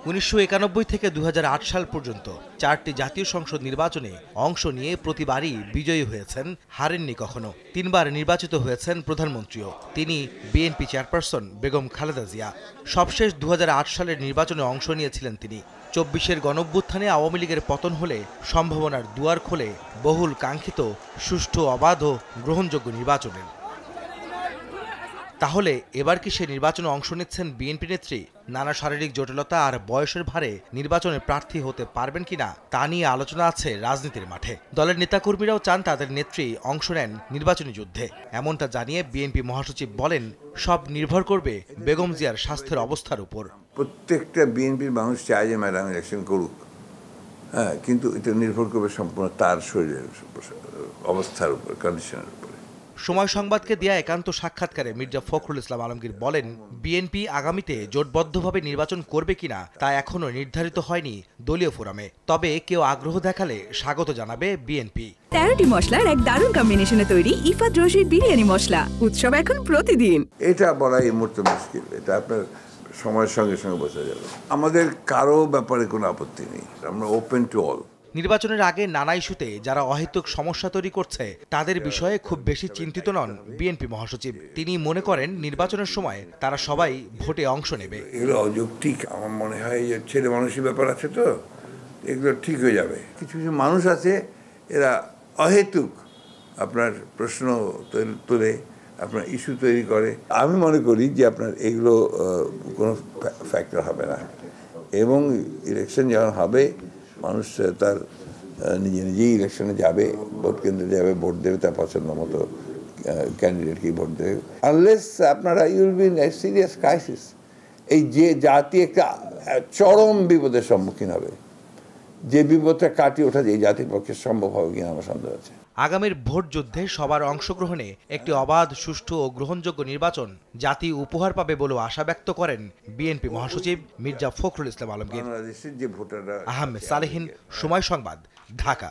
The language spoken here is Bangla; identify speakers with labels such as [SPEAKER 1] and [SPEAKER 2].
[SPEAKER 1] 1991 থেকে 2008 সাল পর্যন্ত 4টি জাতীয় সংসদ নির্বাচনে অংশ নিয়ে প্রতিবারই বিজয়ী হয়েছেন, হারেননি কখনো। 3 বার নির্বাচিত হয়েছেন প্রধানমন্ত্রীও। তিনি বিএনপি চেয়ারপারসন বেগম খালেদা জিয়া। সবশেষ 2008 সালের নির্বাচনে অংশ নিয়েছিলেন তিনি। 24-এর গণঅভ্যুত্থানে আওয়ামী লীগের পতন হলে সম্ভাবনার দুয়ার খোলে বহুল কাঙ্ক্ষিত সুষ্ঠু, অবাধ ও গ্রহণযোগ্য নির্বাচনের। তাহলে এবার কি সে নির্বাচনে অংশ নিচ্ছেন বিএনপি নেত্রী? নানা শারীরিক জটিলতা আর বয়সের ভারে নির্বাচনে প্রার্থী হতে পারবেন কিনা তা নিয়ে আলোচনা আছে রাজনীতির মাঠে। দলের নেতাকর্মীরাও চান তাদের নেত্রী অংশ নেন নির্বাচনী যুদ্ধে। এমনটা জানিয়ে বিএনপি মহাসচিব বলেন, সব নির্ভর করবে বেগম জিয়ার স্বাস্থ্যের অবস্থার উপর।
[SPEAKER 2] প্রত্যেকটা বিএনপির মানুষ চায় যে ম্যাডাম ইলেকশন করুক, হ্যাঁ, কিন্তু এটা নির্ভর করবে সম্পূর্ণ তার শরীরের অবস্থার উপর, কন্ডিশনের উপর।
[SPEAKER 1] সময় সংবাদকে দেয়া একান্ত সাক্ষাৎকারে মির্জা ফখরুল ইসলাম আলমগীর বলেন, বিএনপি আগামীতে জোটবদ্ধভাবে নির্বাচন করবে কিনা তা এখনো নির্ধারিত হয়নি দলীয় ফোরামে। তবে কেউ আগ্রহ দেখালে স্বাগত জানাবে বিএনপি।
[SPEAKER 3] 13টি মশলার এক দারুণ কম্বিনেশনে তৈরি ইফাত রশিদ বিরিয়ানি মশলা। উৎসব এখন প্রতিদিন।
[SPEAKER 2] এটা বলা এই মুহূর্তে মুশকিল, এটা আপনার সময়ের সঙ্গে সঙ্গে বোঝা যাবে। আমাদের কারো ব্যাপারে কোনো আপত্তি নেই, আমরা ওপেন টু অল।
[SPEAKER 1] নির্বাচনের আগে নানা ইস্যুতে যারা অহেতুক সমস্যা তৈরি করছে তাদের বিষয়ে খুব বেশি চিন্তিত নন বিএনপি মহাসচিব। তিনি মনে করেন নির্বাচনের সময় তারা সবাই ভোটে অংশ নেবে।
[SPEAKER 2] এগুলো অযৌক্তিক আমার মনে হয়, যে ছেলে মানুষের ব্যাপার আছে, তো এগুলো ঠিক হয়ে যাবে। কিছু কিছু মানুষ আছে এরা অহেতুক আপনার প্রশ্ন তুলে আপনার ইস্যু তৈরি করে। আমি মনে করি যে আপনার এগুলো কোনো ফ্যাক্টর হবে না, এবং ইলেকশন যখন হবে মানুষ তার নিজেই ইলেকশনে যাবে, ভোট কেন্দ্রে যাবে, ভোট দেবে, তার পছন্দ মতো ক্যান্ডিডেটকেই ভোট দেবে। আনলেস আপনারা you'll be in a serious crisis, এই যে জাতি একটা চরম বিপদের সম্মুখীন হবে, যে বিপদটা কাটিয়ে ওঠা এই জাতির পক্ষে সম্ভব হবে কিনা আমার সন্দেহ আছে।
[SPEAKER 1] আগামীর ভোট যুদ্ধে সবার অংশগ্রহণে একটি অবাধ, সুষ্ঠু ও গ্রহণযোগ্য নির্বাচন জাতি উপহার পাবে বলেও আশা ব্যক্ত করেন বিএনপি মহাসচিব মির্জা ফখরুল ইসলাম আলমগীর।
[SPEAKER 2] যে ভোটাররা
[SPEAKER 1] আহমেদ সালেহীন, সময় সংবাদ, ঢাকা।